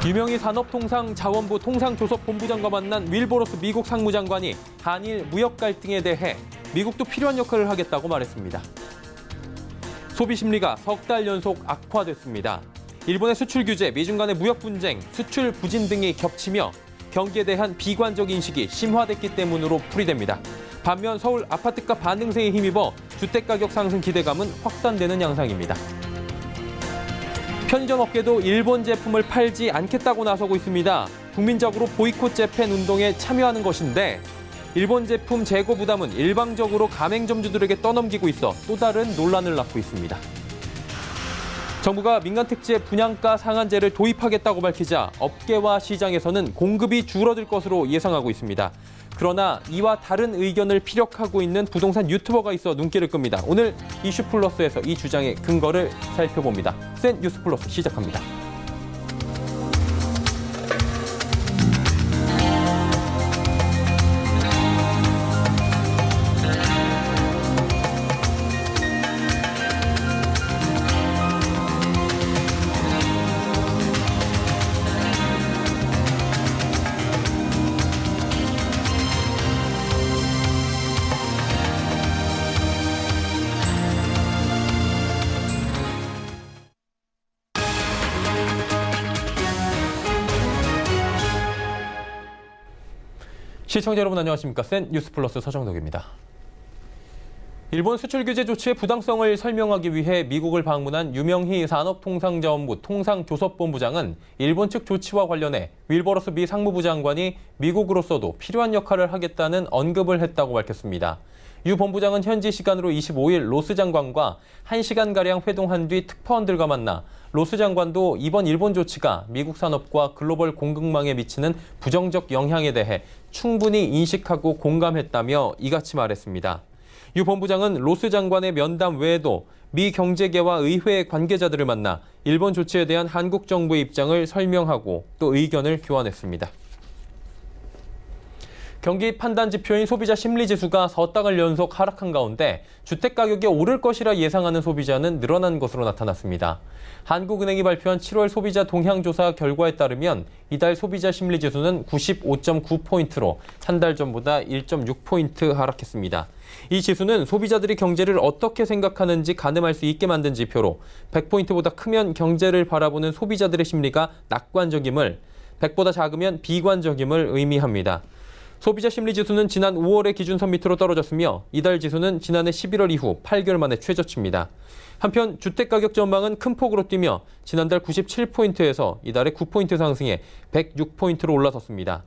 유명희 산업통상자원부 통상조섭본부장과 만난 윌버로스 미국 상무장관이 한일 무역 갈등에 대해 미국도 필요한 역할을 하겠다고 말했습니다. 소비 심리가 석 달 연속 악화됐습니다. 일본의 수출 규제, 미중 간의 무역 분쟁, 수출 부진 등이 겹치며 경기에 대한 비관적 인식이 심화됐기 때문으로 풀이됩니다. 반면 서울 아파트값 반등세에 힘입어 주택가격 상승 기대감은 확산되는 양상입니다. 편의점 업계도 일본 제품을 팔지 않겠다고 나서고 있습니다. 국민적으로 보이콧 재팬 운동에 참여하는 것인데 일본 제품 재고 부담은 일방적으로 가맹점주들에게 떠넘기고 있어 또 다른 논란을 낳고 있습니다. 정부가 민간택지에 분양가 상한제를 도입하겠다고 밝히자 업계와 시장에서는 공급이 줄어들 것으로 예상하고 있습니다. 그러나 이와 다른 의견을 피력하고 있는 부동산 유튜버가 있어 눈길을 끕니다. 오늘 이슈플러스에서 이 주장의 근거를 살펴봅니다. 센 뉴스플러스 시작합니다. 시청자 여러분 안녕하십니까? 센 뉴스플러스 서정덕입니다. 일본 수출 규제 조치의 부당성을 설명하기 위해 미국을 방문한 유명희 산업통상자원부 통상조섭본부장은 일본 측 조치와 관련해 윌버로스 미 상무부 장관이 미국으로서도 필요한 역할을 하겠다는 언급을 했다고 밝혔습니다. 유 본부장은 현지 시간으로 25일 로스 장관과 1시간가량 회동한 뒤 특파원들과 만나 로스 장관도 이번 일본 조치가 미국 산업과 글로벌 공급망에 미치는 부정적 영향에 대해 충분히 인식하고 공감했다며 이같이 말했습니다. 유 본부장은 로스 장관의 면담 외에도 미 경제계와 의회 관계자들을 만나 일본 조치에 대한 한국 정부의 입장을 설명하고 또 의견을 교환했습니다. 경기 판단 지표인 소비자 심리지수가 석 달을 연속 하락한 가운데 주택가격이 오를 것이라 예상하는 소비자는 늘어난 것으로 나타났습니다. 한국은행이 발표한 7월 소비자 동향조사 결과에 따르면 이달 소비자 심리지수는 95.9포인트로 한 달 전보다 1.6포인트 하락했습니다. 이 지수는 소비자들이 경제를 어떻게 생각하는지 가늠할 수 있게 만든 지표로 100포인트보다 크면 경제를 바라보는 소비자들의 심리가 낙관적임을, 100보다 작으면 비관적임을 의미합니다. 소비자 심리지수는 지난 5월의 기준선 밑으로 떨어졌으며 이달 지수는 지난해 11월 이후 8개월 만에 최저치입니다. 한편 주택가격 전망은 큰 폭으로 뛰며 지난달 97포인트에서 이달에 9포인트 상승해 106포인트로 올라섰습니다.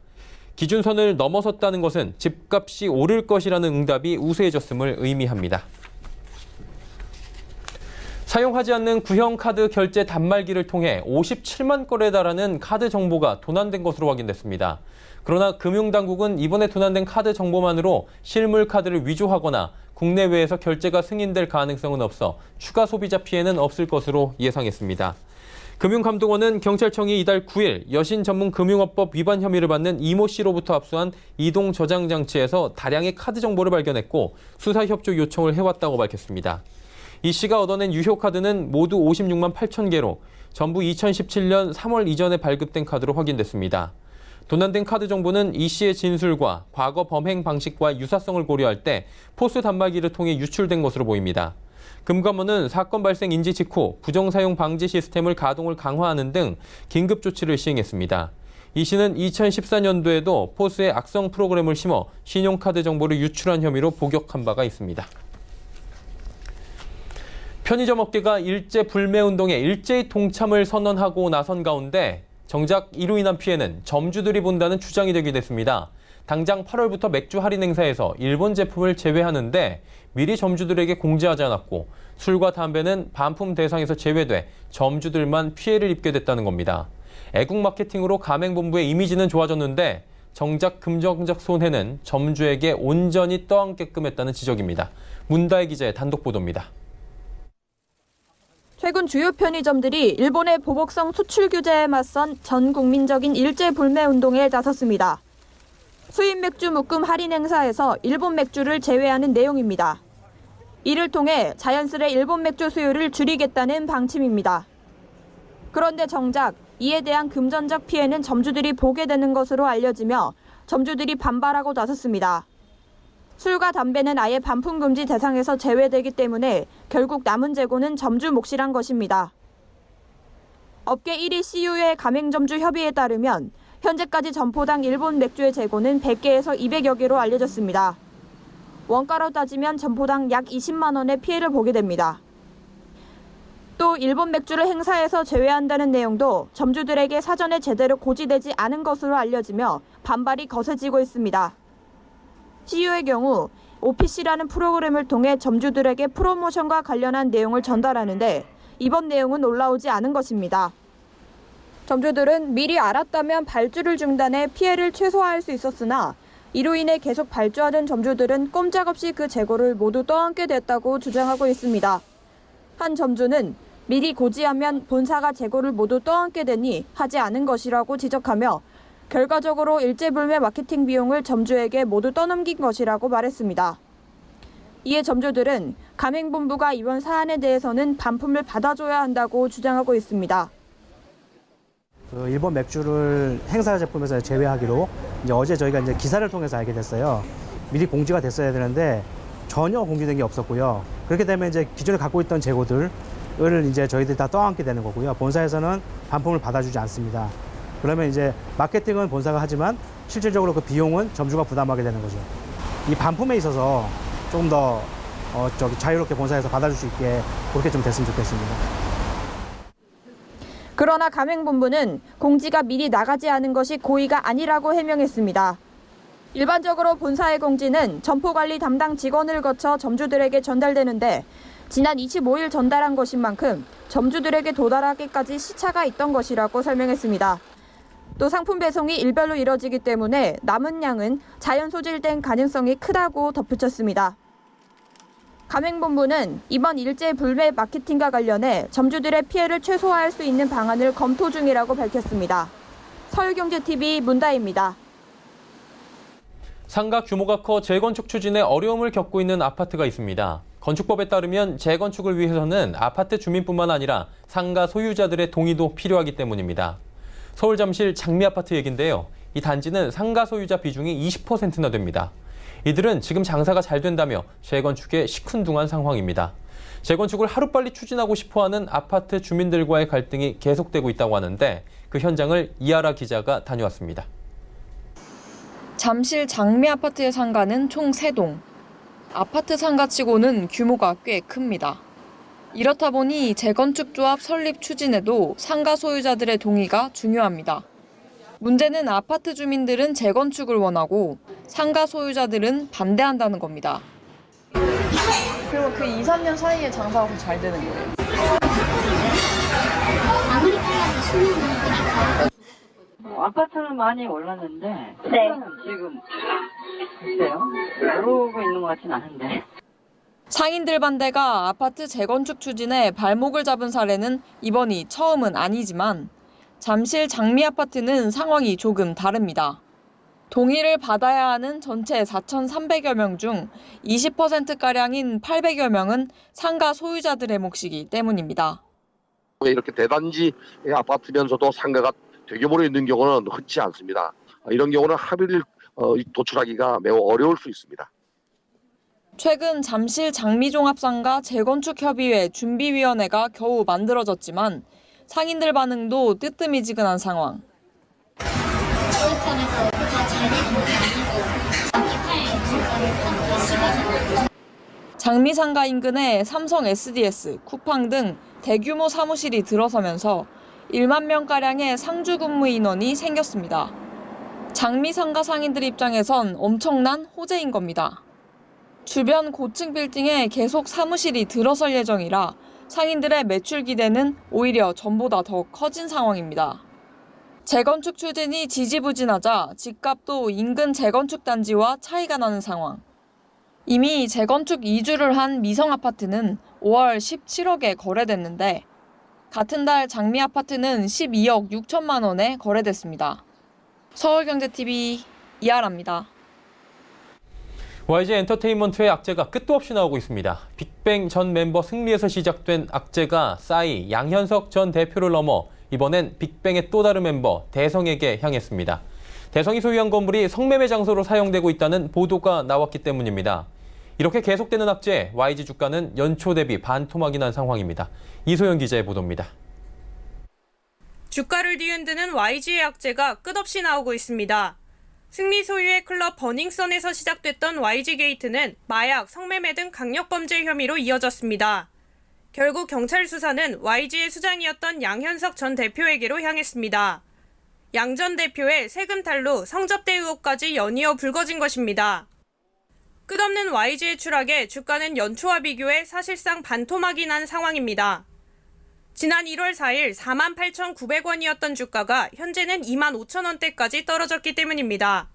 기준선을 넘어섰다는 것은 집값이 오를 것이라는 응답이 우세해졌음을 의미합니다. 사용하지 않는 구형 카드 결제 단말기를 통해 57만 건에 달하는 카드 정보가 도난된 것으로 확인됐습니다. 그러나 금융당국은 이번에 도난된 카드 정보만으로 실물 카드를 위조하거나 국내외에서 결제가 승인될 가능성은 없어 추가 소비자 피해는 없을 것으로 예상했습니다. 금융감독원은 경찰청이 이달 9일 여신 전문 금융업법 위반 혐의를 받는 이모 씨로부터 압수한 이동 저장 장치에서 다량의 카드 정보를 발견했고 수사 협조 요청을 해왔다고 밝혔습니다. 이 씨가 얻어낸 유효 카드는 모두 56만 8천 개로 전부 2017년 3월 이전에 발급된 카드로 확인됐습니다. 도난된 카드 정보는 이 씨의 진술과 과거 범행 방식과 유사성을 고려할 때 포스 단말기를 통해 유출된 것으로 보입니다. 금감원은 사건 발생 인지 직후 부정사용 방지 시스템을 가동을 강화하는 등 긴급 조치를 시행했습니다. 이 씨는 2014년도에도 포스의 악성 프로그램을 심어 신용카드 정보를 유출한 혐의로 복역한 바가 있습니다. 편의점 업계가 일제 불매 운동에 일제히 동참을 선언하고 나선 가운데 정작 이로 인한 피해는 점주들이 본다는 주장이 되게 됐습니다. 당장 8월부터 맥주 할인 행사에서 일본 제품을 제외하는데 미리 점주들에게 공지하지 않았고 술과 담배는 반품 대상에서 제외돼 점주들만 피해를 입게 됐다는 겁니다. 애국 마케팅으로 가맹본부의 이미지는 좋아졌는데 정작 금전적 손해는 점주에게 온전히 떠안게끔 했다는 지적입니다. 문다혜 기자의 단독 보도입니다. 최근 주요 편의점들이 일본의 보복성 수출 규제에 맞선 전 국민적인 일제 불매 운동에 나섰습니다. 수입 맥주 묶음 할인 행사에서 일본 맥주를 제외하는 내용입니다. 이를 통해 자연스레 일본 맥주 수요를 줄이겠다는 방침입니다. 그런데 정작 이에 대한 금전적 피해는 점주들이 보게 되는 것으로 알려지며 점주들이 반발하고 나섰습니다. 술과 담배는 아예 반품 금지 대상에서 제외되기 때문에 결국 남은 재고는 점주 몫이란 것입니다. 업계 1위 CU의 가맹점주 협의회에 따르면 현재까지 점포당 일본 맥주의 재고는 100개에서 200여 개로 알려졌습니다. 원가로 따지면 점포당 약 20만 원의 피해를 보게 됩니다. 또 일본 맥주를 행사에서 제외한다는 내용도 점주들에게 사전에 제대로 고지되지 않은 것으로 알려지며 반발이 거세지고 있습니다. CU의 경우 OPC라는 프로그램을 통해 점주들에게 프로모션과 관련한 내용을 전달하는데 이번 내용은 올라오지 않은 것입니다. 점주들은 미리 알았다면 발주를 중단해 피해를 최소화할 수 있었으나 이로 인해 계속 발주하던 점주들은 꼼짝없이 그 재고를 모두 떠안게 됐다고 주장하고 있습니다. 한 점주는 미리 고지하면 본사가 재고를 모두 떠안게 되니 하지 않은 것이라고 지적하며 결과적으로 일제불매 마케팅 비용을 점주에게 모두 떠넘긴 것이라고 말했습니다. 이에 점주들은 가맹본부가 이번 사안에 대해서는 반품을 받아줘야 한다고 주장하고 있습니다. 일본 맥주를 행사 제품에서 제외하기로 어제 저희가 기사를 통해서 알게 됐어요. 미리 공지가 됐어야 되는데 전혀 공지된 게 없었고요. 그렇게 되면 기존에 갖고 있던 재고들을 저희들이 다 떠안게 되는 거고요. 본사에서는 반품을 받아주지 않습니다. 그러면 마케팅은 본사가 하지만 실질적으로 그 비용은 점주가 부담하게 되는 거죠. 이 반품에 있어서 조금 더 자유롭게 본사에서 받아줄 수 있게 그렇게 좀 됐으면 좋겠습니다. 그러나 가맹본부는 공지가 미리 나가지 않은 것이 고의가 아니라고 해명했습니다. 일반적으로 본사의 공지는 점포관리 담당 직원을 거쳐 점주들에게 전달되는데 지난 25일 전달한 것인 만큼 점주들에게 도달하기까지 시차가 있던 것이라고 설명했습니다. 또 상품 배송이 일별로 이뤄지기 때문에 남은 양은 자연 소질된 가능성이 크다고 덧붙였습니다. 가맹본부는 이번 일제 불매 마케팅과 관련해 점주들의 피해를 최소화할 수 있는 방안을 검토 중이라고 밝혔습니다. 서울경제TV 문다희입니다. 상가 규모가 커 재건축 추진에 어려움을 겪고 있는 아파트가 있습니다. 건축법에 따르면 재건축을 위해서는 아파트 주민뿐만 아니라 상가 소유자들의 동의도 필요하기 때문입니다. 서울 잠실 장미아파트 얘긴데요. 이 단지는 상가 소유자 비중이 20%나 됩니다. 이들은 지금 장사가 잘 된다며 재건축에 시큰둥한 상황입니다. 재건축을 하루빨리 추진하고 싶어하는 아파트 주민들과의 갈등이 계속되고 있다고 하는데 그 현장을 이하라 기자가 다녀왔습니다. 잠실 장미아파트의 상가는 총 3동. 아파트 상가치고는 규모가 꽤 큽니다. 이렇다 보니 재건축 조합 설립 추진에도 상가 소유자들의 동의가 중요합니다. 문제는 아파트 주민들은 재건축을 원하고 상가 소유자들은 반대한다는 겁니다. 그리고 그 2, 3년 사이에 장사가 더 잘 되는 거예요? 아무리 빨라도 수능은 아파트는 많이 올랐는데 상가는 지금 글쎄요 오르고 있는 것 같진 않은데. 상인들 반대가 아파트 재건축 추진에 발목을 잡은 사례는 이번이 처음은 아니지만 잠실 장미아파트는 상황이 조금 다릅니다. 동의를 받아야 하는 전체 4,300여 명 중 20%가량인 800여 명은 상가 소유자들의 몫이기 때문입니다. 이렇게 대단지 아파트면서도 상가가 대규모로 있는 경우는 흔치 않습니다. 이런 경우는 합의를 도출하기가 매우 어려울 수 있습니다. 최근 잠실 장미종합상가 재건축협의회 준비위원회가 겨우 만들어졌지만 상인들 반응도 뜨뜻미지근한 상황. 저희 편에서 다 잘 되는 건 아니고 장미상가 인근에 삼성 SDS, 쿠팡 등 대규모 사무실이 들어서면서 1만 명가량의 상주 근무 인원이 생겼습니다. 장미상가 상인들 입장에선 엄청난 호재인 겁니다. 주변 고층 빌딩에 계속 사무실이 들어설 예정이라 상인들의 매출 기대는 오히려 전보다 더 커진 상황입니다. 재건축 추진이 지지부진하자 집값도 인근 재건축 단지와 차이가 나는 상황. 이미 재건축 이주를 한 미성아파트는 5월 17억에 거래됐는데 같은 달 장미아파트는 12억 6천만 원에 거래됐습니다. 서울경제TV 이하라입니다. YG 엔터테인먼트의 악재가 끝도 없이 나오고 있습니다. 빅뱅 전 멤버 승리에서 시작된 악재가 싸이 양현석 전 대표를 넘어 이번엔 빅뱅의 또 다른 멤버 대성에게 향했습니다. 대성이 소유한 건물이 성매매 장소로 사용되고 있다는 보도가 나왔기 때문입니다. 이렇게 계속되는 악재에 YG 주가는 연초 대비 반토막이 난 상황입니다. 이소연 기자의 보도입니다. 주가를 뒤흔드는 YG의 악재가 끝없이 나오고 있습니다. 승리 소유의 클럽 버닝썬에서 시작됐던 YG 게이트는 마약, 성매매 등 강력범죄 혐의로 이어졌습니다. 결국 경찰 수사는 YG의 수장이었던 양현석 전 대표에게로 향했습니다. 양 전 대표의 세금 탈루, 성접대 의혹까지 연이어 불거진 것입니다. 끝없는 YG의 추락에 주가는 연초와 비교해 사실상 반토막이 난 상황입니다. 지난 1월 4일 48,900원이었던 주가가 현재는 25,000원대까지 떨어졌기 때문입니다.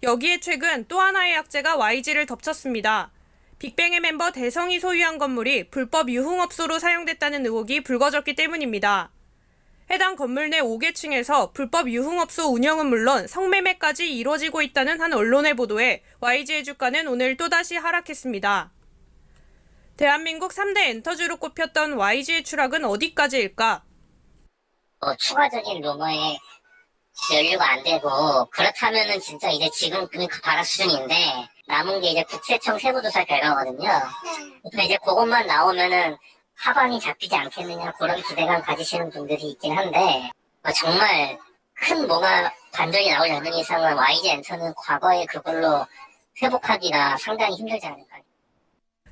여기에 최근 또 하나의 악재가 YG를 덮쳤습니다. 빅뱅의 멤버 대성이 소유한 건물이 불법 유흥업소로 사용됐다는 의혹이 불거졌기 때문입니다. 해당 건물 내 5개층에서 불법 유흥업소 운영은 물론 성매매까지 이루어지고 있다는 한 언론의 보도에 YG의 주가는 오늘 또다시 하락했습니다. 대한민국 3대 엔터주로 꼽혔던 YG의 추락은 어디까지일까? 추가적인 루머에 연류가 안 되고 그렇다면은 진짜 이제 지금은 바라 수준인데 남은 게 이제 국세청 세부조사 결과거든요. 그래서 이제 그것만 나오면은 하방이 잡히지 않겠느냐 그런 기대감 가지시는 분들이 있긴 한데 정말 큰 뭐가 반전이 나오지 않는 이상은 YG 엔터는 과거에 그걸로 회복하기가 상당히 힘들지 않을까.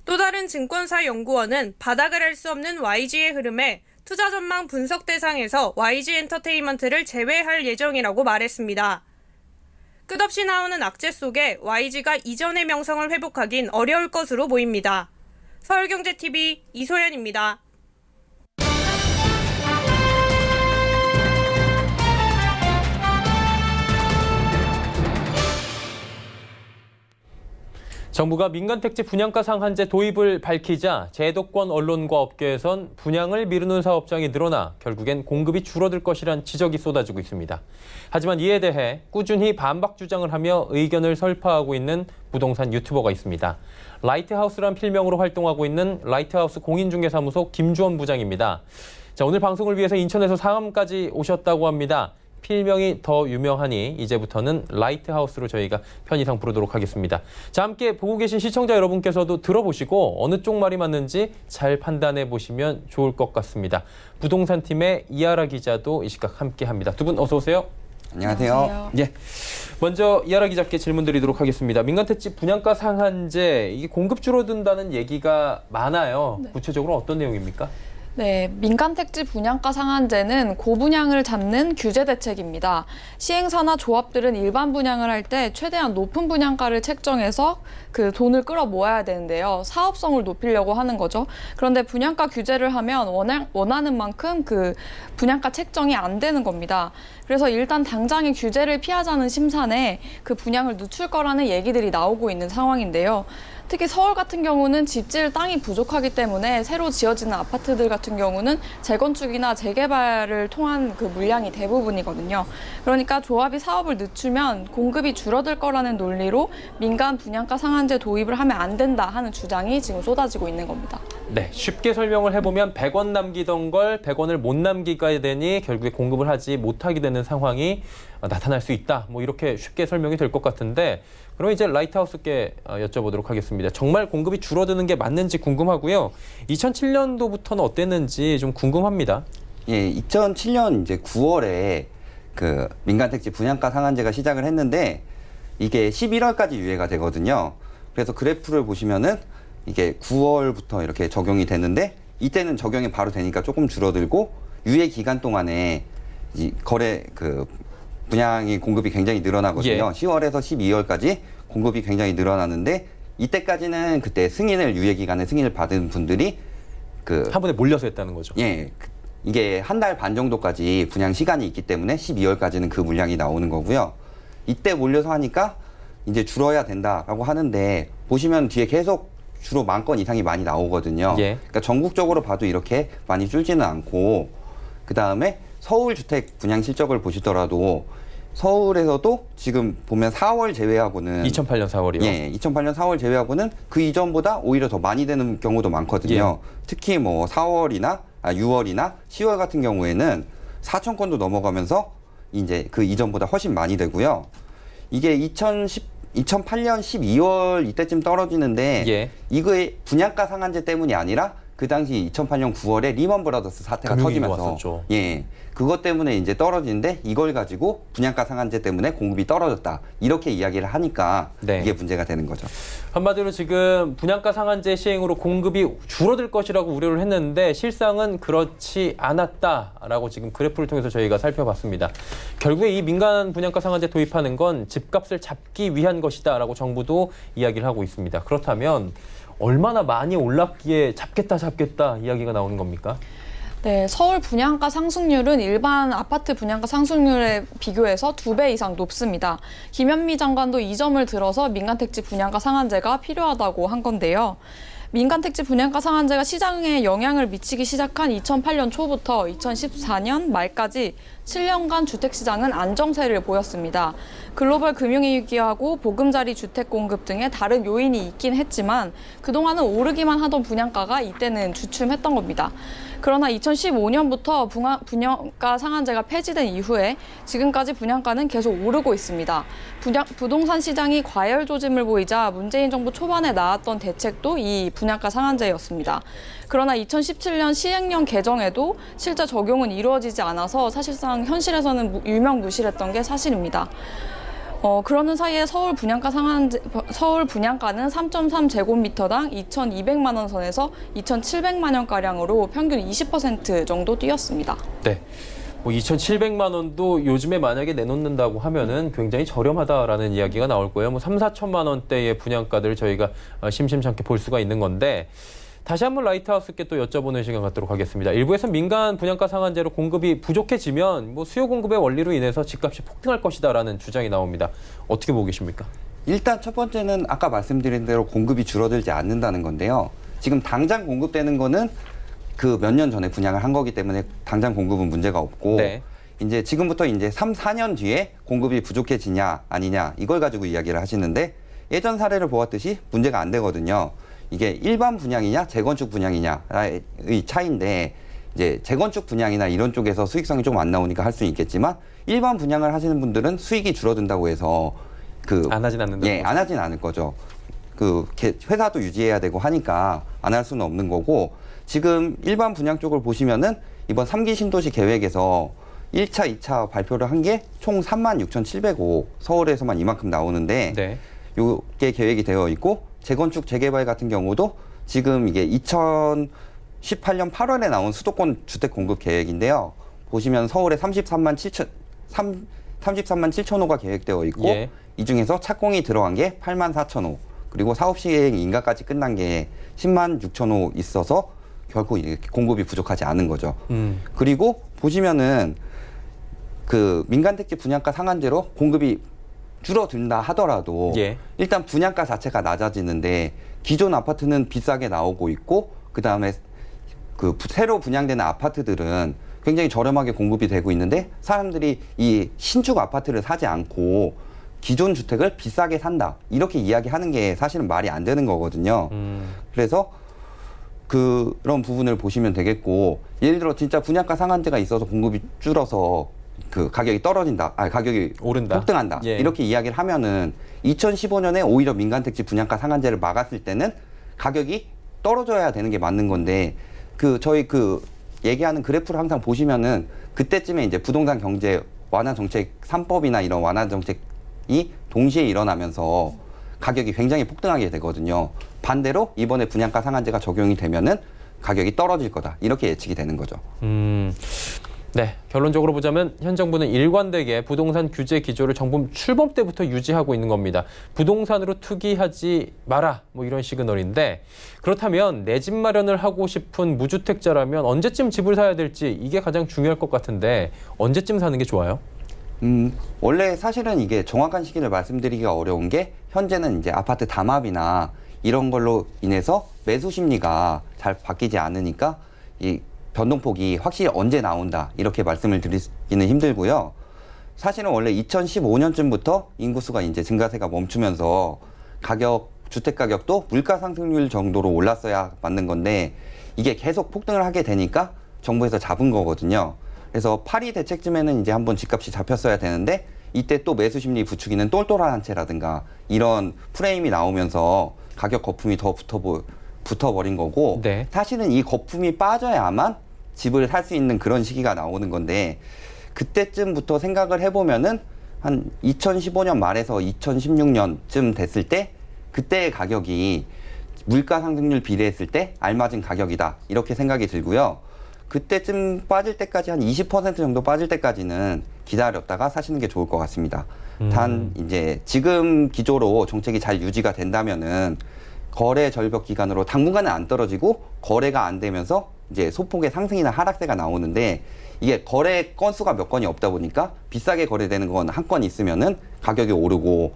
또 다른 증권사 연구원은 바닥을 할 수 없는 YG의 흐름에 투자 전망 분석 대상에서 YG 엔터테인먼트를 제외할 예정이라고 말했습니다. 끝없이 나오는 악재 속에 YG가 이전의 명성을 회복하긴 어려울 것으로 보입니다. 서울경제TV 이소연입니다. 정부가 민간택지 분양가 상한제 도입을 밝히자 제도권 언론과 업계에선 분양을 미루는 사업장이 늘어나 결국엔 공급이 줄어들 것이란 지적이 쏟아지고 있습니다. 하지만 이에 대해 꾸준히 반박 주장을 하며 의견을 설파하고 있는 부동산 유튜버가 있습니다. 라이트하우스란 필명으로 활동하고 있는 라이트하우스 공인중개사무소 김주원 부장입니다. 자, 오늘 방송을 위해서 인천에서 상암까지 오셨다고 합니다. 필명이 더 유명하니 이제부터는 라이트하우스로 저희가 편의상 부르도록 하겠습니다. 자, 함께 보고 계신 시청자 여러분께서도 들어보시고 어느 쪽 말이 맞는지 잘 판단해 보시면 좋을 것 같습니다. 부동산팀의 이하라 기자도 이 시각 함께합니다. 두 분 어서 오세요. 안녕하세요. 예, 먼저 이하라 기자께 질문 드리도록 하겠습니다. 민간택지 분양가 상한제, 이게 공급 줄어든다는 얘기가 많아요. 네. 구체적으로 어떤 내용입니까? 네, 민간택지 분양가 상한제는 고분양을 잡는 규제 대책입니다. 시행사나 조합들은 일반 분양을 할 때 최대한 높은 분양가를 책정해서 그 돈을 끌어 모아야 되는데요. 사업성을 높이려고 하는 거죠. 그런데 분양가 규제를 하면 원하는 만큼 그 분양가 책정이 안 되는 겁니다. 그래서 일단 당장의 규제를 피하자는 심산에 그 분양을 늦출 거라는 얘기들이 나오고 있는 상황인데요. 특히 서울 같은 경우는 집질 땅이 부족하기 때문에 새로 지어지는 아파트들 같은 경우는 재건축이나 재개발을 통한 그 물량이 대부분이거든요. 그러니까 조합이 사업을 늦추면 공급이 줄어들 거라는 논리로 민간 분양가 상한제 도입을 하면 안 된다 하는 주장이 지금 쏟아지고 있는 겁니다. 네, 쉽게 설명을 해보면 100원 남기던 걸 100원을 못 남기게 되니 결국에 공급을 하지 못하게 되는 상황이 나타날 수 있다. 뭐 이렇게 쉽게 설명이 될 것 같은데, 그럼 이제 라이트하우스께 여쭤보도록 하겠습니다. 정말 공급이 줄어드는 게 맞는지 궁금하고요. 2007년도부터는 어땠는지 좀 궁금합니다. 예, 2007년 이제 9월에 그 민간택지 분양가 상한제가 시작을 했는데 이게 11월까지 유예가 되거든요. 그래서 그래프를 보시면은 이게 9월부터 이렇게 적용이 되는데 이때는 적용이 바로 되니까 조금 줄어들고 유예 기간 동안에 이 거래 그 분양이 공급이 굉장히 늘어나거든요. 예. 10월에서 12월까지 공급이 굉장히 늘어나는데 이때까지는 그때 승인을 유예 기간에 승인을 받은 분들이 그 한 번에 몰려서 했다는 거죠. 예. 이게 한 달 반 정도까지 분양 시간이 있기 때문에 12월까지는 그 물량이 나오는 거고요. 이때 몰려서 하니까 이제 줄어야 된다라고 하는데 보시면 뒤에 계속 주로 10,000건 이상이 많이 나오거든요. 예. 그러니까 전국적으로 봐도 이렇게 많이 줄지는 않고 그다음에 서울 주택 분양 실적을 보시더라도 서울에서도 지금 보면 4월 제외하고는 2008년 4월이요. 예, 2008년 4월 제외하고는 그 이전보다 오히려 더 많이 되는 경우도 많거든요. 특히 뭐 4월이나 6월이나 10월 같은 경우에는 4천 건도 넘어가면서 이제 그 이전보다 훨씬 많이 되고요. 이게 2008년 12월 이때쯤 떨어지는데 예. 이거의 분양가 상한제 때문이 아니라 그 당시 2008년 9월에 리먼 브라더스 사태가 금융위기 터지면서 왔었죠. 예. 그것 때문에 이제 떨어지는데 이걸 가지고 분양가 상한제 때문에 공급이 떨어졌다. 이렇게 이야기를 하니까 네. 이게 문제가 되는 거죠. 한마디로 지금 분양가 상한제 시행으로 공급이 줄어들 것이라고 우려를 했는데 실상은 그렇지 않았다라고 지금 그래프를 통해서 저희가 살펴봤습니다. 결국에 이 민간 분양가 상한제 도입하는 건 집값을 잡기 위한 것이다라고 정부도 이야기를 하고 있습니다. 그렇다면 얼마나 많이 올랐기에 잡겠다 이야기가 나오는 겁니까? 네, 서울 분양가 상승률은 일반 아파트 분양가 상승률에 비교해서 2배 이상 높습니다. 김현미 장관도 이 점을 들어서 민간택지 분양가 상한제가 필요하다고 한 건데요. 민간택지 분양가 상한제가 시장에 영향을 미치기 시작한 2008년 초부터 2014년 말까지 7년간 주택시장은 안정세를 보였습니다. 글로벌 금융위기하고 보금자리 주택 공급 등의 다른 요인이 있긴 했지만 그동안은 오르기만 하던 분양가가 이때는 주춤했던 겁니다. 그러나 2015년부터 분양가 상한제가 폐지된 이후에 지금까지 분양가는 계속 오르고 있습니다. 부동산 시장이 과열 조짐을 보이자 문재인 정부 초반에 나왔던 대책도 이 분양가 상한제였습니다. 그러나 2017년 시행령 개정에도 실제 적용은 이루어지지 않아서 사실상 현실에서는 유명무실했던 게 사실입니다. 그러는 사이에 서울 분양가는 3.3제곱미터당 2,200만 원 선에서 2,700만 원가량으로 평균 20% 정도 뛰었습니다. 네. 2,700만 원도 요즘에 만약에 내놓는다고 하면은 굉장히 저렴하다라는 이야기가 나올 거예요. 3, 4천만 원대의 분양가들을 저희가 심심찮게 볼 수가 있는 건데 다시 한번 라이트하우스께 또 여쭤보는 시간 갖도록 하겠습니다. 일부에서 민간 분양가 상한제로 공급이 부족해지면 수요 공급의 원리로 인해서 집값이 폭등할 것이다라는 주장이 나옵니다. 어떻게 보고 계십니까? 일단 첫 번째는 아까 말씀드린 대로 공급이 줄어들지 않는다는 건데요. 지금 당장 공급되는 거는 그 몇 년 전에 분양을 한 거기 때문에 당장 공급은 문제가 없고 네. 이제 지금부터 이제 3, 4년 뒤에 공급이 부족해지냐 아니냐 이걸 가지고 이야기를 하시는데 예전 사례를 보았듯이 문제가 안 되거든요. 이게 일반 분양이냐 재건축 분양이냐의 차이인데 이제 재건축 분양이나 이런 쪽에서 수익성이 좀 안 나오니까 할 수는 있겠지만 일반 분양을 하시는 분들은 수익이 줄어든다고 해서 안 하진 않는다. 예, 안 하진 않을 거죠. 회사도 유지해야 되고 하니까 안 할 수는 없는 거고 지금 일반 분양 쪽을 보시면은 이번 3기 신도시 계획에서 1차, 2차 발표를 한 게 총 36,700호 서울에서만 이만큼 나오는데 네. 요게 계획이 되어 있고 재건축 재개발 같은 경우도 지금 이게 2018년 8월에 나온 수도권 주택 공급 계획인데요. 보시면 서울에 33만 7천호가 계획되어 있고 예. 이 중에서 착공이 들어간 게 8만 4천호 그리고 사업 시행 인가까지 끝난 게 10만 6천호 있어서 결코 공급이 부족하지 않은 거죠. 그리고 보시면은 그 민간택지 분양가 상한제로 공급이 줄어든다 하더라도 예. 일단 분양가 자체가 낮아지는데 기존 아파트는 비싸게 나오고 있고 그다음에 그 새로 분양되는 아파트들은 굉장히 저렴하게 공급이 되고 있는데 사람들이 이 신축 아파트를 사지 않고 기존 주택을 비싸게 산다 이렇게 이야기하는 게 사실은 말이 안 되는 거거든요. 그래서 그런 부분을 보시면 되겠고 예를 들어 진짜 분양가 상한제가 있어서 공급이 줄어서 그 가격이 떨어진다, 가격이 오른다. 폭등한다 예. 이렇게 이야기를 하면은 2015년에 오히려 민간택지 분양가 상한제를 막았을 때는 가격이 떨어져야 되는 게 맞는 건데 저희 얘기하는 그래프를 항상 보시면은 그때쯤에 이제 부동산 경제 완화 정책 3법이나 이런 완화 정책이 동시에 일어나면서 가격이 굉장히 폭등하게 되거든요. 반대로 이번에 분양가 상한제가 적용이 되면은 가격이 떨어질 거다 이렇게 예측이 되는 거죠. 네, 결론적으로 보자면 현 정부는 일관되게 부동산 규제 기조를 정부 출범 때부터 유지하고 있는 겁니다. 부동산으로 투기하지 마라, 이런 시그널인데 그렇다면 내 집 마련을 하고 싶은 무주택자라면 언제쯤 집을 사야 될지 이게 가장 중요할 것 같은데 언제쯤 사는 게 좋아요? 원래 사실은 이게 정확한 시기를 말씀드리기가 어려운 게 현재는 이제 아파트 담합이나 이런 걸로 인해서 매수 심리가 잘 바뀌지 않으니까 이 변동폭이 확실히 언제 나온다 이렇게 말씀을 드리기는 힘들고요. 사실은 원래 2015년쯤부터 인구수가 이제 증가세가 멈추면서 주택 가격도 물가 상승률 정도로 올랐어야 맞는 건데 이게 계속 폭등을 하게 되니까 정부에서 잡은 거거든요. 그래서 파리 대책쯤에는 이제 한번 집값이 잡혔어야 되는데 이때 또 매수 심리 부추기는 똘똘한 한 채라든가 이런 프레임이 나오면서 가격 거품이 더 붙어버린 거고 네. 사실은 이 거품이 빠져야만 집을 살 수 있는 그런 시기가 나오는 건데 그때쯤부터 생각을 해보면은 한 2015년 말에서 2016년쯤 됐을 때 그때의 가격이 물가 상승률 비례했을 때 알맞은 가격이다 이렇게 생각이 들고요. 그때쯤 빠질 때까지 한 20% 정도 빠질 때까지는 기다렸다가 사시는 게 좋을 것 같습니다. 단 이제 지금 기조로 정책이 잘 유지가 된다면은 거래 절벽 기간으로 당분간은 안 떨어지고 거래가 안 되면서 이제 소폭의 상승이나 하락세가 나오는데 이게 거래 건수가 몇 건이 없다 보니까 비싸게 거래되는 건 한 건 있으면은 가격이 오르고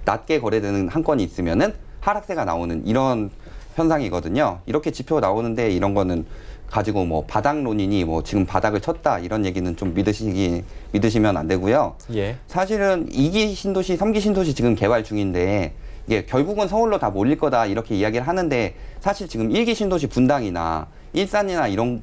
낮게 거래되는 한 건이 있으면은 하락세가 나오는 이런 현상이거든요. 이렇게 지표 나오는데 이런 거는 가지고 뭐 바닥론이니 뭐 지금 바닥을 쳤다 이런 얘기는 좀 믿으시면 안 되고요. 예. 사실은 2기 신도시, 3기 신도시 지금 개발 중인데 이게 결국은 서울로 다 몰릴 거다 이렇게 이야기를 하는데 사실 지금 1기 신도시 분당이나 일산이나 이런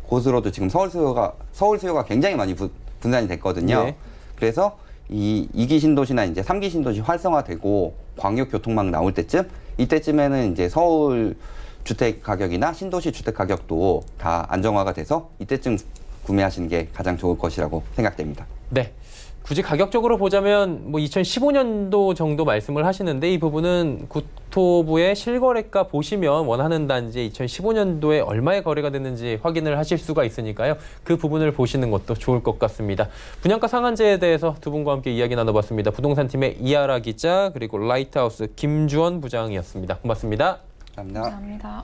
곳으로도 지금 서울 수요가 굉장히 많이 분산이 됐거든요. 예. 그래서 이 2기 신도시나 이제 3기 신도시 활성화되고 광역 교통망 나올 때쯤 이때쯤에는 이제 서울 주택 가격이나 신도시 주택 가격도 다 안정화가 돼서 이때쯤 구매하시는 게 가장 좋을 것이라고 생각됩니다. 네. 굳이 가격적으로 보자면 뭐 2015년도 정도 말씀을 하시는데 이 부분은 국토부의 실거래가 보시면 원하는 단지 2015년도에 얼마의 거래가 됐는지 확인을 하실 수가 있으니까요. 그 부분을 보시는 것도 좋을 것 같습니다. 분양가 상한제에 대해서 두 분과 함께 이야기 나눠봤습니다. 부동산팀의 이하라 기자 그리고 라이트하우스 김주원 부장이었습니다. 고맙습니다. 감사합니다.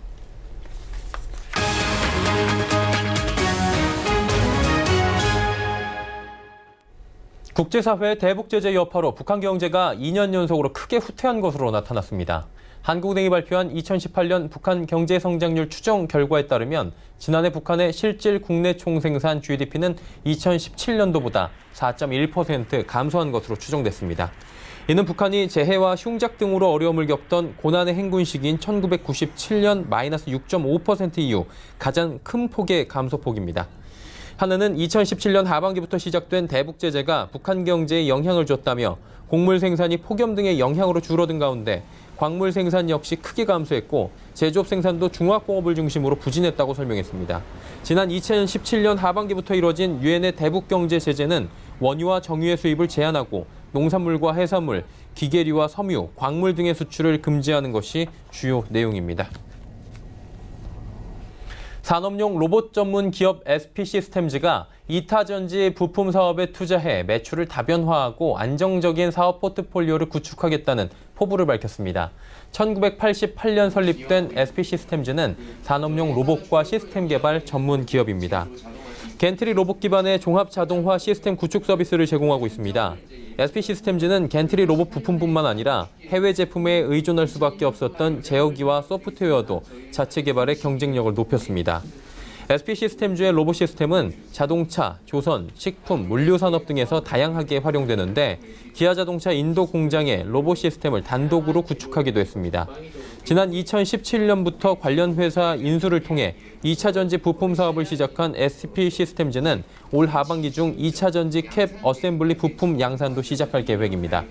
국제사회의 대북 제재 여파로 북한 경제가 2년 연속으로 크게 후퇴한 것으로 나타났습니다. 한국은행이 발표한 2018년 북한 경제 성장률 추정 결과에 따르면 지난해 북한의 실질 국내 총생산 GDP는 2017년도보다 4.1% 감소한 것으로 추정됐습니다. 이는 북한이 재해와 흉작 등으로 어려움을 겪던 고난의 행군 시기인 1997년 마이너스 6.5% 이후 가장 큰 폭의 감소폭입니다. 한은은 2017년 하반기부터 시작된 대북 제재가 북한 경제에 영향을 줬다며 곡물 생산이 폭염 등의 영향으로 줄어든 가운데 광물 생산 역시 크게 감소했고 제조업 생산도 중화공업을 중심으로 부진했다고 설명했습니다. 지난 2017년 하반기부터 이뤄진 유엔의 대북 경제 제재는 원유와 정유의 수입을 제한하고 농산물과 해산물, 기계류와 섬유, 광물 등의 수출을 금지하는 것이 주요 내용입니다. 산업용 로봇 전문 기업 SP시스템즈가 이타전지 부품 사업에 투자해 매출을 다변화하고 안정적인 사업 포트폴리오를 구축하겠다는 포부를 밝혔습니다. 1988년 설립된 SP시스템즈는 산업용 로봇과 시스템 개발 전문 기업입니다. 겐트리 로봇 기반의 종합 자동화 시스템 구축 서비스를 제공하고 있습니다. SP시스템즈는 겐트리 로봇 부품뿐만 아니라 해외 제품에 의존할 수밖에 없었던 제어기와 소프트웨어도 자체 개발해 경쟁력을 높였습니다. SP시스템즈의 로봇 시스템은 자동차, 조선, 식품, 물류산업 등에서 다양하게 활용되는데 기아자동차 인도 공장에 로봇 시스템을 단독으로 구축하기도 했습니다. 지난 2017년부터 관련 회사 인수를 통해 2차 전지 부품 사업을 시작한 SP시스템즈는 올 하반기 중 2차 전지 캡 어셈블리 부품 양산도 시작할 계획입니다.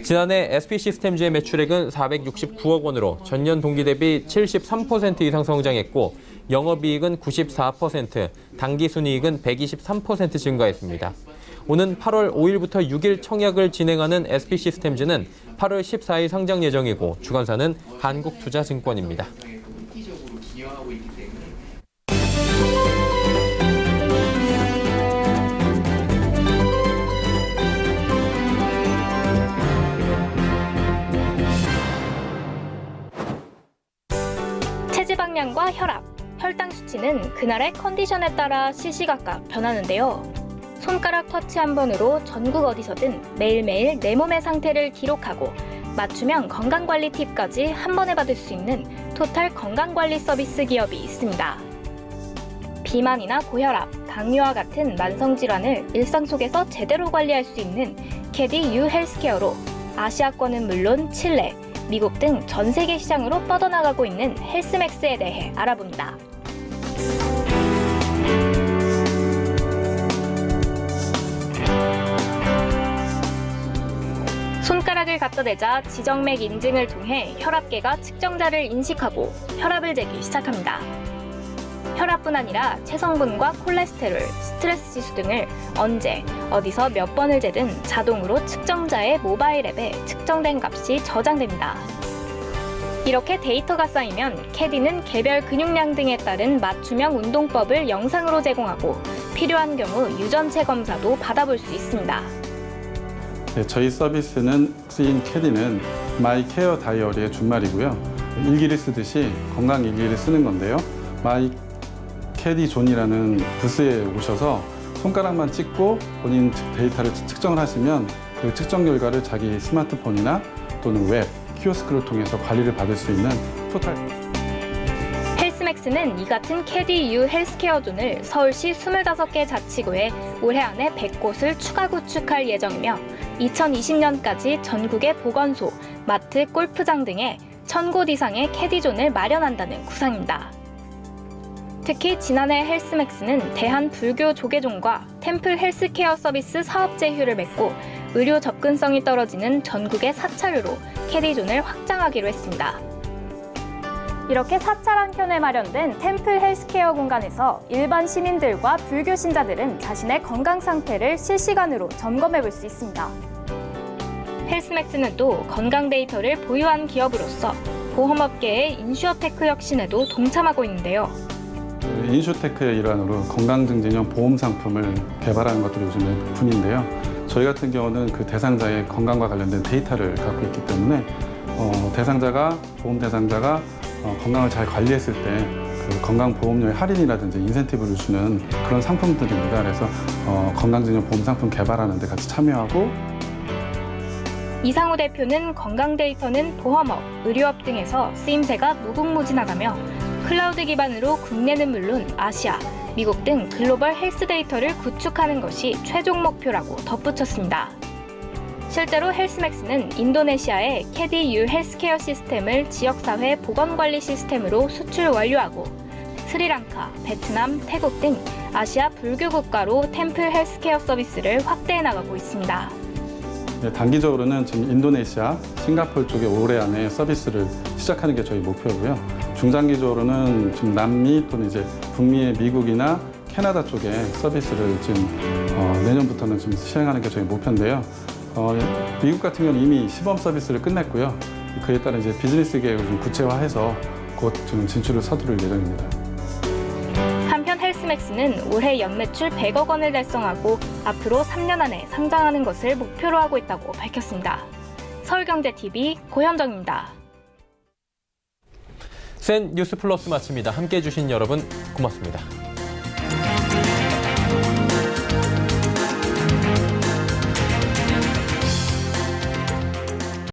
지난해 SP시스템즈의 매출액은 469억 원으로 전년 동기 대비 73% 이상 성장했고 영업이익은 94%, 당기순이익은 123% 증가했습니다. 오는 8월 5일부터 6일 청약을 진행하는 SP시스템즈는 8월 14일 상장 예정이고 주관사는 한국투자증권입니다. 체지방량과 혈압, 혈당 수치는 그날의 컨디션에 따라 시시각각 변하는데요. 손가락 터치 한 번으로 전국 어디서든 매일매일 내 몸의 상태를 기록하고 맞춤형 건강관리 팁까지 한 번에 받을 수 있는 토탈 건강관리 서비스 기업이 있습니다. 비만이나 고혈압, 당뇨와 같은 만성질환을 일상 속에서 제대로 관리할 수 있는 캐디 유 헬스케어로 아시아권은 물론 칠레, 미국 등 전 세계 시장으로 뻗어나가고 있는 헬스맥스에 대해 알아봅니다. 갖다 대자 지정맥 인증을 통해 혈압계가 측정자를 인식하고 혈압을 재기 시작합니다. 혈압뿐 아니라 체성분과 콜레스테롤, 스트레스 지수 등을 언제, 어디서 몇 번을 재든 자동으로 측정자의 모바일 앱에 측정된 값이 저장됩니다. 이렇게 데이터가 쌓이면 캐디는 개별 근육량 등에 따른 맞춤형 운동법을 영상으로 제공하고 필요한 경우 유전체 검사도 받아볼 수 있습니다. 네, 저희 서비스는 쓰인 캐디는 마이 케어 다이어리의 준말이고요. 일기를 쓰듯이 건강 일기를 쓰는 건데요. 마이 캐디 존이라는 부스에 오셔서 손가락만 찍고 본인 데이터를 측정을 하시면 그 측정 결과를 자기 스마트폰이나 또는 웹, 키오스크를 통해서 관리를 받을 수 있는 토탈. 헬스맥스는 이 같은 캐디 U 헬스케어 존을 서울시 25개 자치구에 올해 안에 100곳을 추가 구축할 예정이며 2020년까지 전국의 보건소, 마트, 골프장 등에 1000곳 이상의 캐디 존을 마련한다는 구상입니다. 특히 지난해 헬스맥스는 대한불교조계종과 템플 헬스케어 서비스 사업 제휴를 맺고 의료 접근성이 떨어지는 전국의 사찰로로 캐디존을 확장하기로 했습니다. 이렇게 사찰 한켠에 마련된 템플 헬스케어 공간에서 일반 시민들과 불교 신자들은 자신의 건강 상태를 실시간으로 점검해 볼 수 있습니다. 헬스맥스는 또 건강 데이터를 보유한 기업으로서 보험업계의 인슈어테크 혁신에도 동참하고 있는데요. 인슈테크의 일환으로 건강증진형 보험 상품을 개발하는 것들이 요즘에 붐인데요. 저희 같은 경우는 그 대상자의 건강과 관련된 데이터를 갖고 있기 때문에 보험 대상자가 건강을 잘 관리했을 때 그 건강보험료의 할인이라든지 인센티브를 주는 그런 상품들입니다. 그래서 건강증진형 보험 상품 개발하는 데 같이 참여하고. 이상우 대표는 건강 데이터는 보험업, 의료업 등에서 쓰임새가 무궁무진하다며 클라우드 기반으로 국내는 물론 아시아, 미국 등 글로벌 헬스 데이터를 구축하는 것이 최종 목표라고 덧붙였습니다. 실제로 헬스맥스는 인도네시아의 캐디 U 헬스케어 시스템을 지역사회 보건관리 시스템으로 수출 완료하고 스리랑카, 베트남, 태국 등 아시아 불교 국가로 템플 헬스케어 서비스를 확대해 나가고 있습니다. 네, 단기적으로는 지금 인도네시아, 싱가포르 쪽에 올해 안에 서비스를 시작하는 게 저희 목표고요. 중장기적으로는 지금 남미 또는 이제 북미의 미국이나 캐나다 쪽에 서비스를 지금 내년부터는 지금 시행하는 게 저희 목표인데요. 미국 같은 경우는 이미 시범 서비스를 끝냈고요. 그에 따른 이제 비즈니스 계획을 좀 구체화해서 곧 지금 진출을 서두를 예정입니다. 한편 헬스맥스는 올해 연매출 100억 원을 달성하고 앞으로 3년 안에 상장하는 것을 목표로 하고 있다고 밝혔습니다. 서울경제TV 고현정입니다. 센 뉴스 플러스 마칩니다. 함께해 주신 여러분 고맙습니다.